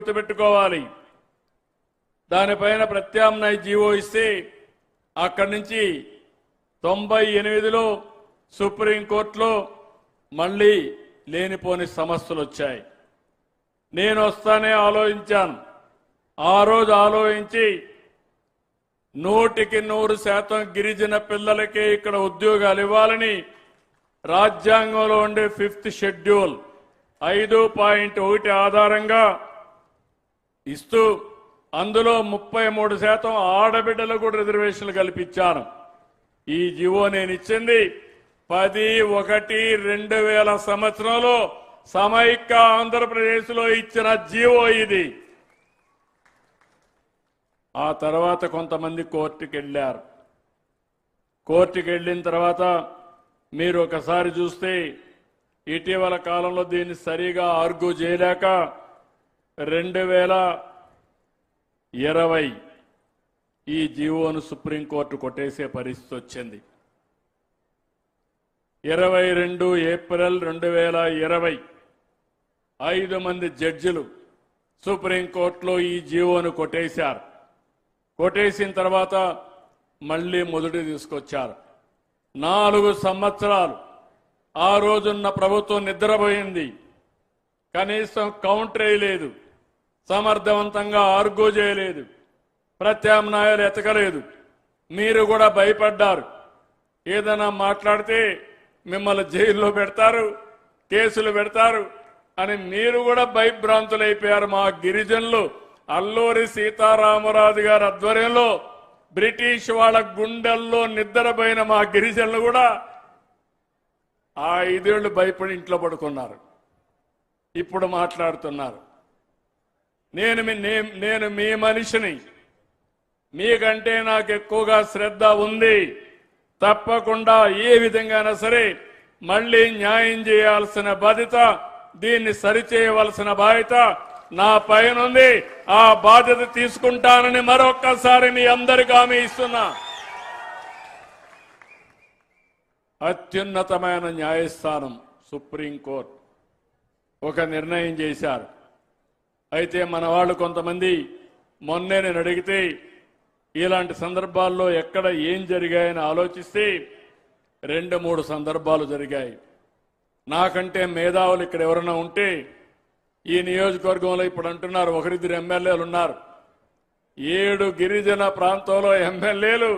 గుర్తుపెట్టుకోవాలి. దానిపైన ప్రత్యామ్నాయ జీవో ఇస్తే అక్కడి నుంచి 98లో సుప్రీంకోర్టులో మళ్ళీ లేనిపోని సమస్యలు వచ్చాయి. నేను వస్తానే ఆలోచించాను. ఆ రోజు ఆలోచించి 100% గిరిజన పిల్లలకే ఇక్కడ ఉద్యోగాలు ఇవ్వాలని రాజ్యాంగంలో ఉండే 5th షెడ్యూల్ 5.1 ఆధారంగా ఇస్తూ అందులో 33% ఆడబిడ్డలకు కూడా రిజర్వేషన్లు కల్పించాను. ఈ జీవో నేను ఇచ్చింది 10/1/2000 సంవత్సరంలో సమైక్య ఆంధ్రప్రదేశ్లో ఇచ్చిన జీవో ఇది. ఆ తర్వాత కొంతమంది కోర్టుకు వెళ్ళారు. కోర్టుకు వెళ్ళిన తర్వాత మీరు ఒకసారి చూస్తే ఇటీవల కాలంలో దీన్ని సరిగా ఆర్గ్యూ చేయలేక 2020 ఈ జీవోను సుప్రీంకోర్టు కొట్టేసే పరిస్థితి వచ్చింది. 22 ఏప్రిల్ 2020 5 మంది జడ్జిలు సుప్రీంకోర్టులో ఈ జీవోను కొట్టేశారు. కొట్టేసిన తర్వాత మళ్లీ మొదటి తీసుకొచ్చారు. 4 సంవత్సరాలు ఆ రోజున్న ప్రభుత్వం నిద్రపోయింది. కనీసం కౌంటర్ వేయలేదు, సమర్థవంతంగా ఆర్గ్యూ చేయలేదు, ప్రత్యామ్నాయాలు ఎతకలేదు. మీరు కూడా భయపడ్డారు. ఏదైనా మాట్లాడితే మిమ్మల్ని జైల్లో పెడతారు, కేసులు పెడతారు అని మీరు కూడా భయభ్రాంతులైపోయారు. మా గిరిజనులు అల్లూరి సీతారామరాజు గారి ఆధ్వర్యంలో బ్రిటిష్ వాళ్ళ గుండెల్లో నిద్రపోయిన మా గిరిజనులు కూడా ఆ 5 ఏళ్లు భయపడి ఇంట్లో పడుకున్నారు. ఇప్పుడు మాట్లాడుతున్నారు. నేను మీ మనిషిని, మీకంటే నాకు ఎక్కువగా శ్రద్ధ ఉంది. తప్పకుండా ఏ విధంగానైనా సరే మళ్లీ న్యాయం చేయాల్సిన బాధ్యత, దీన్ని సరిచేయవలసిన బాధ్యత నా పైన ఉంది. ఆ బాధ్యత తీసుకుంటానని మరొక్కసారి మీ అందరికీ హామీ ఇస్తున్నా. అత్యున్నతమైన న్యాయస్థానం సుప్రీంకోర్టు ఒక నిర్ణయం చేశారు. అయితే మన వాళ్ళు కొంతమంది మొన్నే నేను అడిగితే ఇలాంటి సందర్భాల్లో ఎక్కడ ఏం జరిగాయని ఆలోచిస్తే 2-3 సందర్భాలు జరిగాయి. నాకంటే మేధావులు ఇక్కడ ఎవరైనా ఉంటే ఈ నియోజకవర్గంలో ఇప్పుడు అంటున్నారు 1-2 ఎమ్మెల్యేలు ఉన్నారు. 7 గిరిజన ప్రాంతంలో ఎమ్మెల్యేలు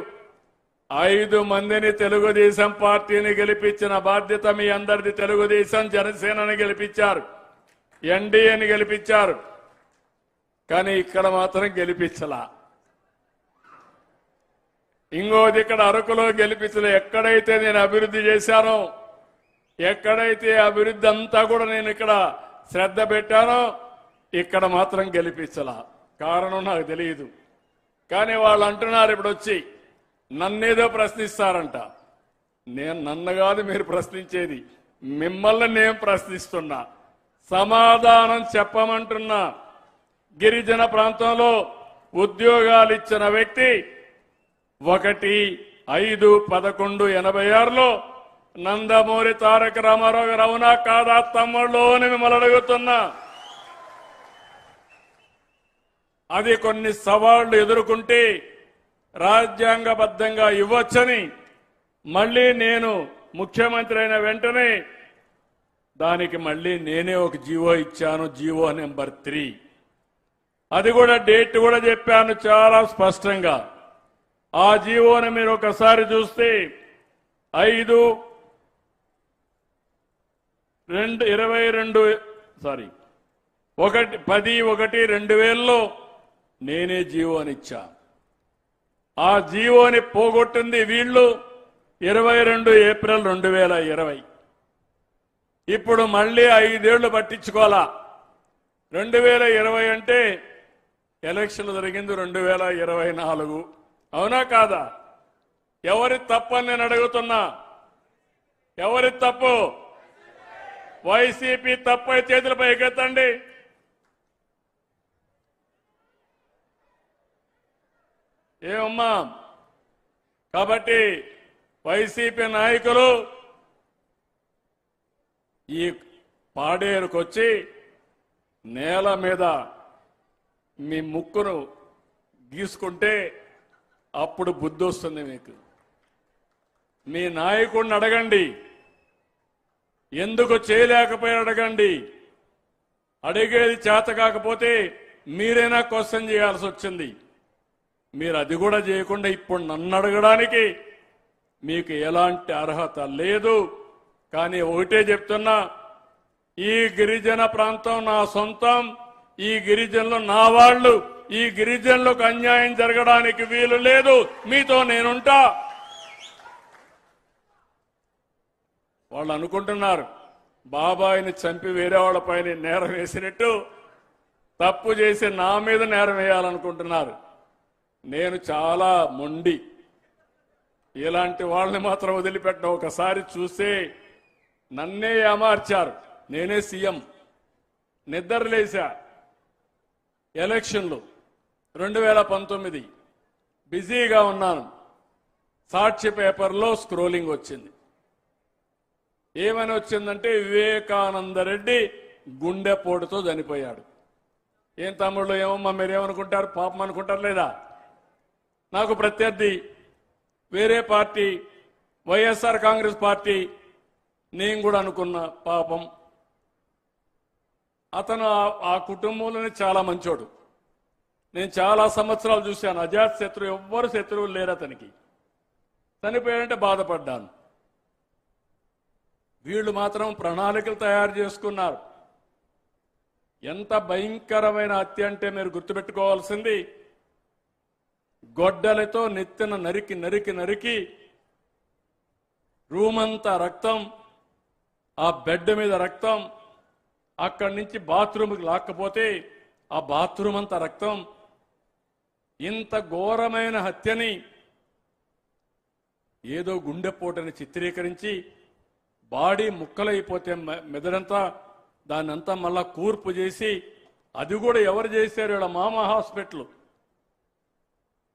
5 మందిని తెలుగుదేశం పార్టీని గెలిపించిన బాధ్యత మీ అందరిది. తెలుగుదేశం జనసేనని గెలిపించారు, ఎన్డీఏని గెలిపించారు. కానీ ఇక్కడ మాత్రం గెలిపించలా. ఇంకోది ఇక్కడ అరకులో గెలిపించలే. ఎక్కడైతే నేను అభివృద్ధి చేశానో, ఎక్కడైతే అభివృద్ధి అంతా కూడా నేను ఇక్కడ శ్రద్ధ పెట్టానో ఇక్కడ మాత్రం గెలిపించలా. కారణం నాకు తెలియదు. కానీ వాళ్ళు అంటున్నారు ఇప్పుడు వచ్చి నన్నేదో ప్రశ్నిస్తారంట. నన్ను కాదు మీరు ప్రశ్నించేది, మిమ్మల్ని నేను ప్రశ్నిస్తున్నా. సమాధానం చెప్పమంటున్నా. గిరిజన ప్రాంతంలో ఉద్యోగాలు ఇచ్చిన వ్యక్తి 1/5/11/86లో నందమూరి తారక రామారావు గారు. అవునా కాదా తమ్ముళ్ళు అని మిమ్మల్ని అడుగుతున్నా. అది కొన్ని సవాళ్లు ఎదుర్కొంటే రాజ్యాంగబద్ధంగా ఇవ్వొచ్చని మళ్లీ నేను ముఖ్యమంత్రి అయిన వెంటనే దానికి మళ్లీ నేనే ఒక జీవో ఇచ్చాను, జీవో నెంబర్ 3. అది కూడా డేట్ కూడా చెప్పాను చాలా స్పష్టంగా. ఆ జీవోని మీరు ఒకసారి చూస్తే 10/1/2000లో నేనే జీవోనిచ్చా. ఆ జీవోని పోగొట్టింది వీళ్ళు 22 ఏప్రిల్ 2020. ఇప్పుడు మళ్లీ 5 ఏళ్లు పట్టించుకోవాలా. 2020 అంటే ఎలక్షన్లు జరిగింది 2024. అవునా కాదా? ఎవరి తప్పని నేను అడుగుతున్నా. ఎవరి తప్పు? వైసీపీ తప్పై చేతులపై ఎగెత్తండి. ఏమమ్మా? కాబట్టి వైసీపీ నాయకులు ఈ పాడేరుకొచ్చి నేల మీద మీ ముక్కును గీసుకుంటే అప్పుడు బుద్ధి వస్తుంది మీకు. మీ నాయకుడిని అడగండి, ఎందుకు చేయలేకపోయి అడగండి. అడిగేది చేత కాకపోతే మీరైనా క్వశ్చన్ చేయాల్సి వచ్చింది. మీరు అది కూడా చేయకుండా ఇప్పుడు నన్ను అడగడానికి మీకు ఎలాంటి అర్హత లేదు. కానీ ఒకటే చెప్తున్నా, ఈ గిరిజన ప్రాంతం నా సొంతం, ఈ గిరిజనులు నా వాళ్ళు, ఈ గిరిజనులకు అన్యాయం జరగడానికి వీలు లేదు. మీతో నేనుంటా. వాళ్ళు అనుకుంటున్నారు బాబాయిని చంపి వేరే వాళ్ళపైన నేరం వేసినట్టు తప్పు చేసి నా మీద నేరం వేయాలనుకుంటున్నారు. నేను చాలా మొండి, ఇలాంటి వాళ్ళని మాత్రం వదిలిపెట్టిన. ఒకసారి చూస్తే నన్నే ఏమార్చారు. నేనే సీఎం, నిద్రలేశా. ఎలక్షన్లు 2019 బిజీగా ఉన్నాను. సాక్షి పేపర్లో స్క్రోలింగ్ వచ్చింది. ఏమని వచ్చిందంటే వివేకానంద రెడ్డి గుండెపోటుతో చనిపోయాడు. ఏం తమ్ముళ్ళు, ఏమమ్మా మీరేమనుకుంటారు? పాపం అనుకుంటారు లేదా? నాకు ప్రత్యర్థి వేరే పార్టీ, వైఎస్ఆర్ కాంగ్రెస్ పార్టీ. నేను కూడా అనుకున్నా పాపం. అతను ఆ కుటుంబంలోనే చాలా మంచోడు. నేను చాలా సంవత్సరాలు చూశాను. అజాత్ శత్రువు, ఎవ్వరు శత్రువులు లేరు అతనికి. చనిపోయాడంటే బాధపడ్డాను. వీళ్ళు మాత్రం ప్రణాళికలు తయారు చేసుకున్నారు. ఎంత భయంకరమైన హత్య అంటే మీరు గుర్తుపెట్టుకోవాల్సింది, గొడ్డలతో నెత్తిన నరికి నరికి నరికి రూమంతా రక్తం, ఆ బెడ్ మీద రక్తం, అక్కడి నుంచి బాత్రూమ్కి లాక్కపోతే ఆ బాత్రూమ్ అంతా రక్తం. ఇంత ఘోరమైన హత్యని ఏదో గుండెపోటని చిత్రీకరించి బాడీ ముక్కలైపోతే మెదడంతా దాన్నంతా మళ్ళా కూర్పు చేసి, అది కూడా ఎవరు చేశారు? వీళ్ళ మామ హాస్పిటల్,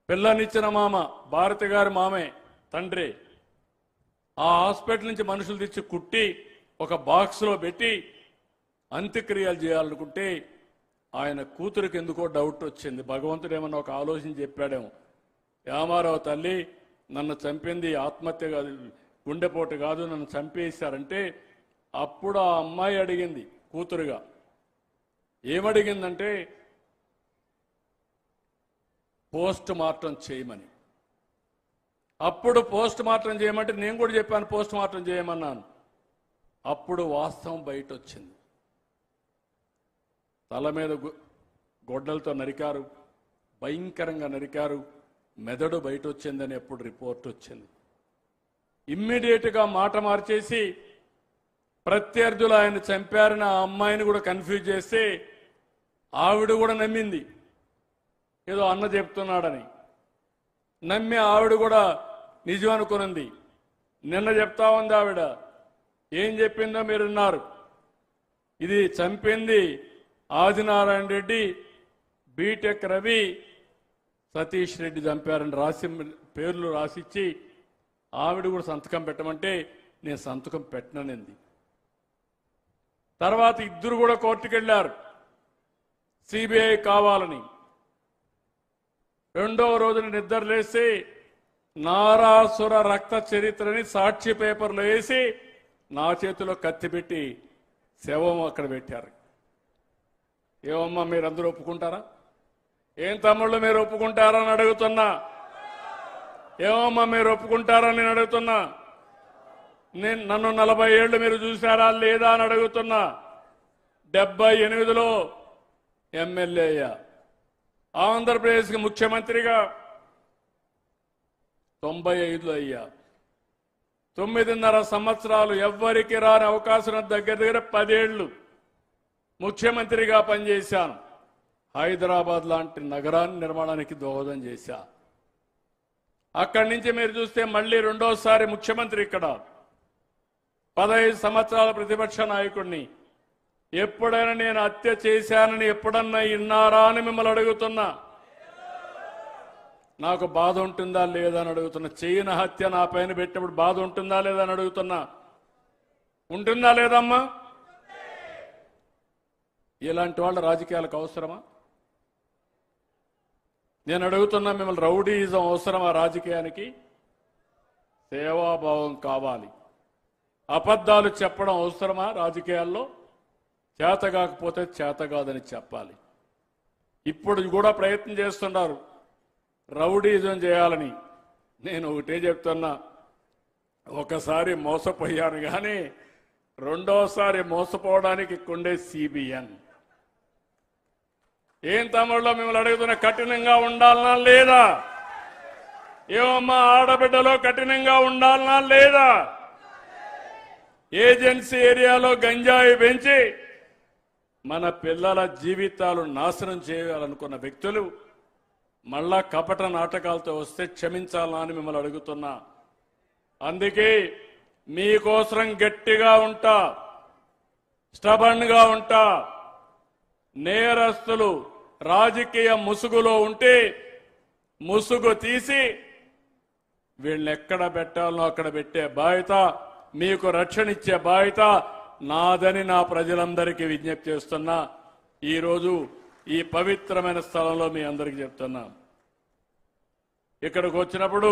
పిల్లనిచ్చిన మామ, భారతి గారి మామే, తండ్రి. ఆ హాస్పిటల్ నుంచి మనుషులు తెచ్చి కుట్టి ఒక బాక్స్లో పెట్టి అంత్యక్రియలు చేయాలనుకుంటే ఆయన కూతురికి ఎందుకో డౌట్ వచ్చింది. భగవంతుడు ఏమన్నా ఒక ఆలోచన చెప్పాడేమో. రామారావు తల్లి నన్ను చంపింది ఆత్మహత్య కాదు, గుండెపోటు కాదు, నన్ను చంపేశారంటే అప్పుడు ఆ అమ్మాయి అడిగింది కూతురుగా, ఏమడిగిందంటే పోస్ట్ మార్టం చేయమని. అప్పుడు పోస్ట్ మార్టం చేయమంటే నేను కూడా చెప్పాను పోస్ట్ మార్టం చేయమన్నాను. అప్పుడు వాస్తవం బయట వచ్చింది. తల మీద గొడ్డలతో నరికారు, భయంకరంగా నరికారు, మెదడు బయట వచ్చిందని ఎప్పుడు రిపోర్ట్ వచ్చింది. ఇమ్మీడియట్గా మాట మార్చేసి ప్రత్యర్థులు ఆయన చంపారని ఆ అమ్మాయిని కూడా కన్ఫ్యూజ్ చేస్తే ఆవిడ కూడా నమ్మింది, ఏదో అన్న చెప్తున్నాడని నమ్మి ఆవిడ కూడా నిజం అనుకున్నది. నిన్న చెప్తా ఉంది ఆవిడ, ఏం చెప్పిందో మీరున్నారు. ఇది చంపింది ఆదినారాయణ రెడ్డి, బీటెక్ రవి, సతీష్ రెడ్డి చంపారని రాసి పేర్లు రాసిచ్చి ఆవిడ కూడా సంతకం పెట్టమంటే నేను సంతకం పెట్టననింది. తర్వాత ఇద్దరు కూడా కోర్టుకు వెళ్ళారు సిబిఐ కావాలని. రెండవ రోజున నిద్రలేసి నారాసుర రక్త చరిత్రని సాక్షి పేపర్లో వేసి నా చేతిలో కత్తి పెట్టి శవం అక్కడ పెట్టారు. ఏమమ్మా మీరందరూ ఒప్పుకుంటారా? ఏం తమ్ముళ్ళు మీరు ఒప్పుకుంటారా అని అడుగుతున్నా. ఏమమ్మా మీరు ఒప్పుకుంటారా నేను అడుగుతున్నా. నన్ను 40 ఏళ్లు మీరు చూశారా లేదా అని అడుగుతున్నా. 78లో ఎమ్మెల్యే అయ్యా, ఆంధ్రప్రదేశ్కి ముఖ్యమంత్రిగా 95లో అయ్యా. 9.5 సంవత్సరాలు ఎవ్వరికి రాని అవకాశం, దగ్గర 10 ఏళ్లు ముఖ్యమంత్రిగా పనిచేశాను. హైదరాబాద్ లాంటి నగరాన్ని నిర్మాణానికి దోహదం చేశా. అక్కడి నుంచి మీరు చూస్తే మళ్ళీ రెండోసారి ముఖ్యమంత్రి ఇక్కడ, 15 సంవత్సరాల ప్రతిపక్ష నాయకుడిని. ఎప్పుడైనా నేను హత్య చేశానని ఎప్పుడన్నా విన్నారా అని మిమ్మల్ని అడుగుతున్నా. నాకు బాధ ఉంటుందా లేదా అని అడుగుతున్నా. చేయని హత్య నా పైన పెట్టినప్పుడు బాధ ఉంటుందా లేదా అని అడుగుతున్నా. ఉంటుందా లేదమ్మా? ఇలాంటి వాళ్ళ రాజకీయాలకు అవసరమా? నేను అడుగుతున్నా మిమ్మల్ని, రౌడీయిజం అవసరమా రాజకీయానికి? సేవాభావం కావాలి. అబద్ధాలు చెప్పడం అవసరమా రాజకీయాల్లో? చేత కాకపోతే చేత కాదని చెప్పాలి. ఇప్పుడు కూడా ప్రయత్నం చేస్తున్నారు రౌడీజం చేయాలని. నేను ఒకటే చెప్తున్నా, ఒకసారి మోసపోయాను కానీ రెండోసారి మోసపోవడానికి కొండే సిబిఎన్. ఏం తమ్ముళ్ళో మిమ్మల్ని అడుగుతున్న, కఠినంగా ఉండాలనా లేదా? ఏమమ్మా ఆడబిడ్డలో కఠినంగా ఉండాలనా లేదా? ఏజెన్సీ ఏరియాలో గంజాయి పెంచి మన పిల్లల జీవితాలు నాశనం చేయాలనుకున్న వ్యక్తులు మళ్ళా కపట నాటకాలతో వస్తే క్షమించాలా అని మిమ్మల్ని అడుగుతున్నా. అందుకే మీకోసం గట్టిగా ఉంటా, స్టబన్గా ఉంటా. నేరస్తులు రాజకీయ ముసుగులో ఉంటే ముసుగు తీసి వీళ్ళని ఎక్కడ పెట్టాలనో అక్కడ పెట్టే బాధ్యత, మీకు రక్షణ ఇచ్చే బాధ్యత నాదని నా ప్రజలందరికీ విజ్ఞప్తి చేస్తున్నా. ఈరోజు ఈ పవిత్రమైన స్థలంలో మీ అందరికీ చెప్తున్నా, ఇక్కడికి వచ్చినప్పుడు